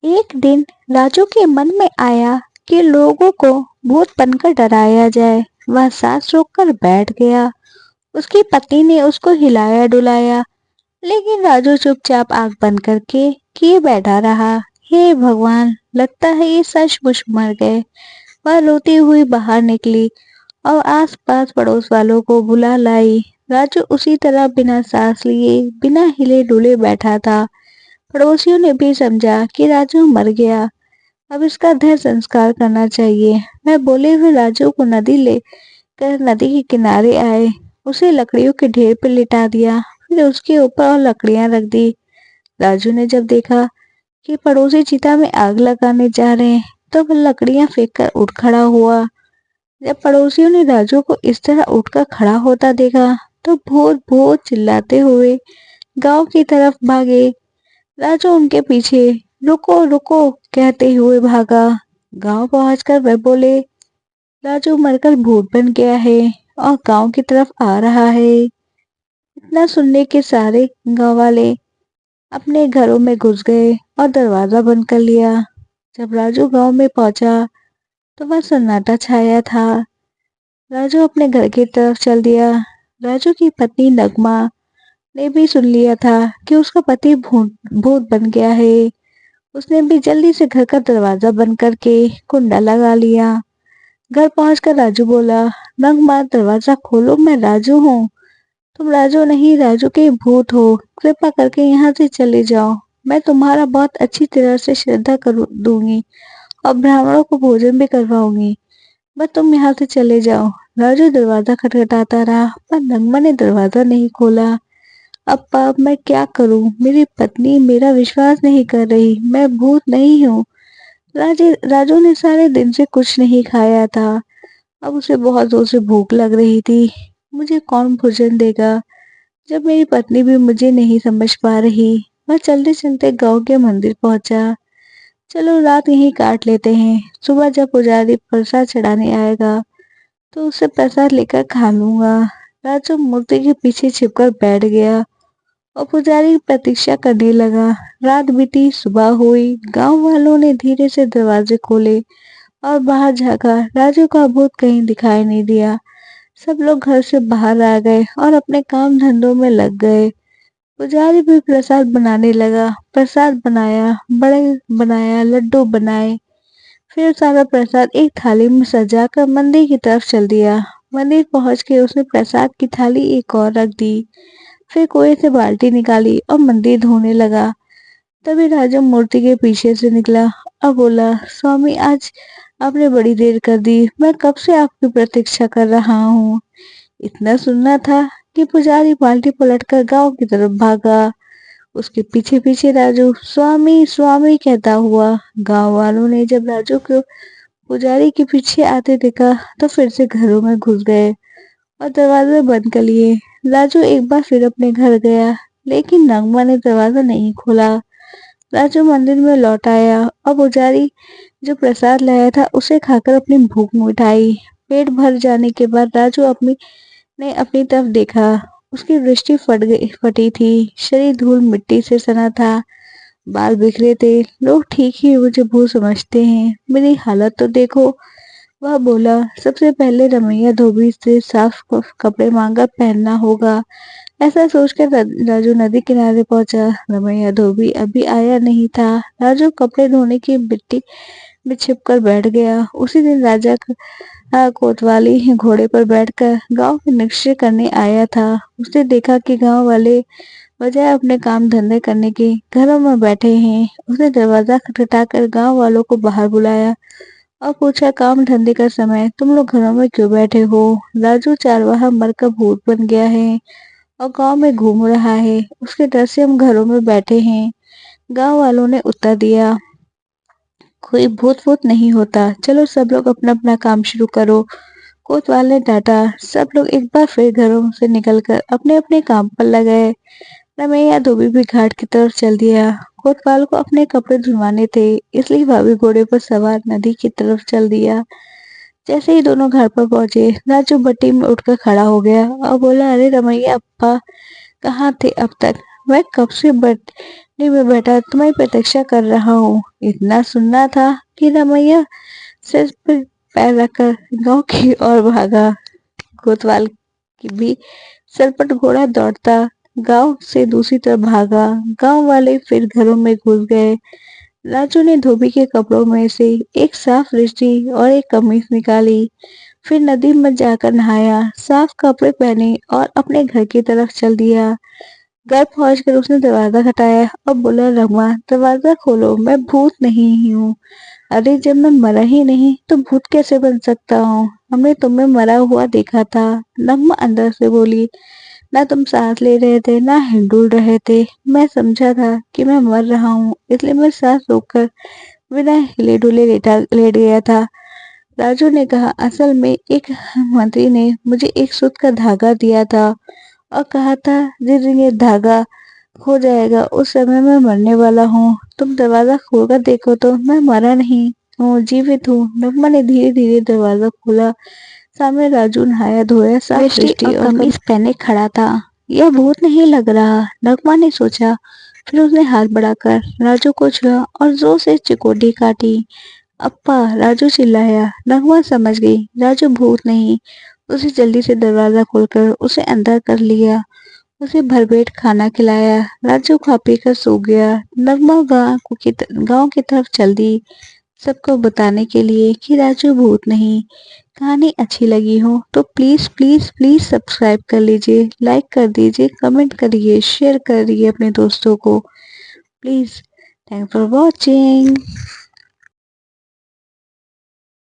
एक दिन राजू के मन में आया कि लोगों को भूत बनकर डराया जाए। वह सांस रोककर बैठ गया। उसकी पत्नी ने उसको हिलाया डुलाया, लेकिन राजू चुपचाप आंख बंद करके किए बैठा रहा। हे भगवान, लगता है ये सचमुच मर गए। वह रोती हुई बाहर निकली और आसपास पड़ोस वालों को बुला लाई। राजू उसी तरह बिना सांस लिए, बिना हिले डुले बैठा था। पड़ोसियों ने भी समझा कि राजू मर गया, अब इसका देह संस्कार करना चाहिए। मैं बोले हुए राजू को नदी ले कर नदी के किनारे आए। उसे लकड़ियों के ढेर पर लिटा दिया, फिर उसके ऊपर और लकड़ियां रख दी। राजू ने जब देखा कि पड़ोसी चिता में आग लगाने जा रहे हैं, तो वह लकड़ियां फेंक कर उठ खड़ा हुआ। जब पड़ोसियों ने राजू को इस तरह उठकर खड़ा होता देखा, तो भूत भूत चिल्लाते हुए गांव की तरफ भागे। राजू उनके पीछे रुको रुको कहते हुए भागा। गांव पहुंचकर वह बोले, राजू मरकर भूत बन गया है और गांव की तरफ आ रहा है। इतना सुनने के सारे गांव वाले अपने घरों में घुस गए और दरवाजा बंद कर लिया। जब राजू गांव में पहुंचा तो वह सन्नाटा छाया था। राजू अपने घर की तरफ चल दिया। राजू की पत्नी नगमा ने भी सुन लिया था कि उसका पति भूत भूत बन गया है। उसने भी जल्दी से घर का दरवाजा बंद करके कुंडा लगा लिया। घर पहुंचकर राजू बोला, नगमा दरवाजा खोलो, मैं राजू हूँ। तुम राजू नहीं, राजू के भूत हो। कृपा करके यहाँ से चले जाओ। मैं तुम्हारा बहुत अच्छी तरह से श्रद्धा कर दूंगी और ब्राह्मणों को भोजन भी करवाऊंगी, बस तुम यहाँ से चले जाओ। राजू दरवाजा खटखटाता रहा, पर नगमा ने दरवाजा नहीं खोला। अब मैं क्या करूं? मेरी पत्नी मेरा विश्वास नहीं कर रही, मैं भूत नहीं हूँ। राजू ने सारे दिन से कुछ नहीं खाया था। अब उसे बहुत जोर से भूख लग रही थी। मुझे कौन भोजन देगा जब मेरी पत्नी भी मुझे नहीं समझ पा रही? वह चलते चलते गांव के मंदिर पहुंचा। चलो रात यहीं काट लेते हैं, सुबह जब पुजारी प्रसाद चढ़ाने आएगा तो उससे प्रसाद लेकर खा लूंगा। राजू मूर्ति के पीछे छिपकर बैठ गया और पुजारी की प्रतीक्षा करने लगा। रात बीती, सुबह हुई। गांव वालों ने धीरे से दरवाजे खोले और बाहर झांका। राजू का भूत कहीं दिखाई नहीं दिया। सब लोग घर से बाहर आ गए और अपने काम धंधों में लग गए। पुजारी भी प्रसाद बनाने लगा। प्रसाद बनाया, बड़े बनाया, लड्डू बनाए। फिर सारा प्रसाद एक थाली में सजाकर मंदिर की तरफ चल दिया। मंदिर पहुंच के उसने प्रसाद की थाली एक और रख दी। फिर कुएं से बाल्टी निकाली और मंदिर धोने लगा। तभी राजू मूर्ति के पीछे से निकला और बोला, स्वामी आज आपने बड़ी देर कर दी, मैं कब से आपकी प्रतीक्षा कर रहा हूँ। इतना सुनना था कि पुजारी बाल्टी पलटकर गांव की तरफ भागा। उसके पीछे पीछे राजू स्वामी स्वामी कहता हुआ। गांव वालों ने जब राजू को पुजारी के पीछे आते देखा तो फिर से घरों में घुस गए और दरवाजे बंद कर लिए। राजू एक बार फिर अपने घर गया, लेकिन नगमा ने दरवाजा नहीं खोला। राजू मंदिर में लौट आया और पुजारी जो प्रसाद लाया था उसे खाकर अपनी भूख मिटाई। पेट भर जाने के बाद राजू ने अपनी तरफ देखा। उसकी दृष्टि फटी थी। शरीर धूल मिट्टी से सना था, बाल बिखरे थे। लोग ठीक ही मुझे भूत समझते हैं, मेरी हालत तो देखो। वह बोला, सबसे पहले रमैया धोबी से साफ कपड़े मांगकर पहनना होगा। ऐसा सोचकर राजू नदी किनारे पहुंचा। रमैया धोबी अभी आया नहीं था। राजू कपड़े धोने की मिट्टी में छिपकर बैठ गया। उसी दिन राजा कोतवाली घोड़े पर बैठकर गांव के निरीक्षण करने आया था। उसने देखा कि गांव वाले बजाय अपने काम धंधे करने के घरों में बैठे हैं। उसने दरवाजा खटखटाकर गांव वालों को बाहर बुलाया और पूछा, काम धंधे का समय तुम लोग घरों में क्यों बैठे हो? राजू चरवाहा मरकर भूत बन गया है और गांव में घूम रहा है, उसके डर से हम घरों में बैठे हैं। गांव वालों ने उत्तर दिया, कोई भूत वूत नहीं होता, चलो सब लोग अपना अपना काम शुरू करो। कोतवाल ने डांटा। सब लोग एक बार फिर घरों से निकलकर अपने अपने काम पर लगे। रमैया धोबी भी घाट की तरफ चल दिया। कोतवाल को अपने कपड़े धुलवाने थे, इसलिए भाभी घोड़े पर सवार नदी की तरफ चल दिया। जैसे ही दोनों घर पर पहुंचे, राजू भट्टी में उठकर खड़ा हो गया और बोला, अरे रमैया अप्पा कहाँ थे अब तक? मैं कब से बर्तने में बैठा तुम्हारी प्रतीक्षा कर रहा हूँ। इतना सुनना था कि रमैया सिर पर पैर रखकर गांव की ओर भागा। कोतवाल की भी सर पर घोड़ा दौड़ता गांव से दूसरी तरफ भागा। गांव वाले फिर घरों में घुस गए। राजू ने धोबी के कपड़ों में से एक साफ रस्सी और एक कमीज निकाली। फिर नदी में जाकर नहाया, साफ कपड़े पहने और अपने घर की तरफ चल दिया। घर पहुंचकर उसने दरवाजा खटाया और बोला, रमा दरवाजा खोलो, मैं भूत नहीं हूँ। अरे जब मैं मरा ही नहीं तो भूत कैसे बन सकता हूँ? हमने तुम्हें मरा हुआ देखा था। नग्मा अंदर से बोली, ना तुम सांस ले रहे थे ना हिंडुल रहे थे। मैं समझा था कि मैं मर रहा हूँ, इसलिए मैं सांस रोककर बिना हिले डुले लेट गया था। राजू ने कहा, असल में एक मंत्री ने मुझे एक सूत का धागा दिया था और कहा था जिस दिन ये धागा खो जाएगा उस समय मैं मरने वाला हूँ। तुम दरवाजा खोलकर देखो तो मैं मरा नहीं हूँ, जीवित हूँ। नगमा ने धीरे धीरे दरवाजा खोला। सामने राजू नहाया धोया साफ दृष्टि और कमीज पहने खड़ा था। यह भूत नहीं लग रहा, नगमा ने सोचा। फिर उसने हाथ बढ़ाकर राजू को छुआ और जोर से चिकोटी काटी। अप्पा, राजू चिल्लाया। नगमा समझ गई राजू भूत नहीं। उसे जल्दी से दरवाजा खोलकर उसे अंदर कर लिया। उसे भरपेट खाना खिलाया। राजू खा पी कर सो गया। नगमा गांव की तरफ चल दी, सबको बताने के लिए कि राजू भूत नहीं। कहानी अच्छी लगी हो तो प्लीज प्लीज प्लीज सब्सक्राइब कर लीजिए, लाइक कर दीजिए, कमेंट करिए, शेयर करिए अपने दोस्तों को प्लीज। Thanks for watching.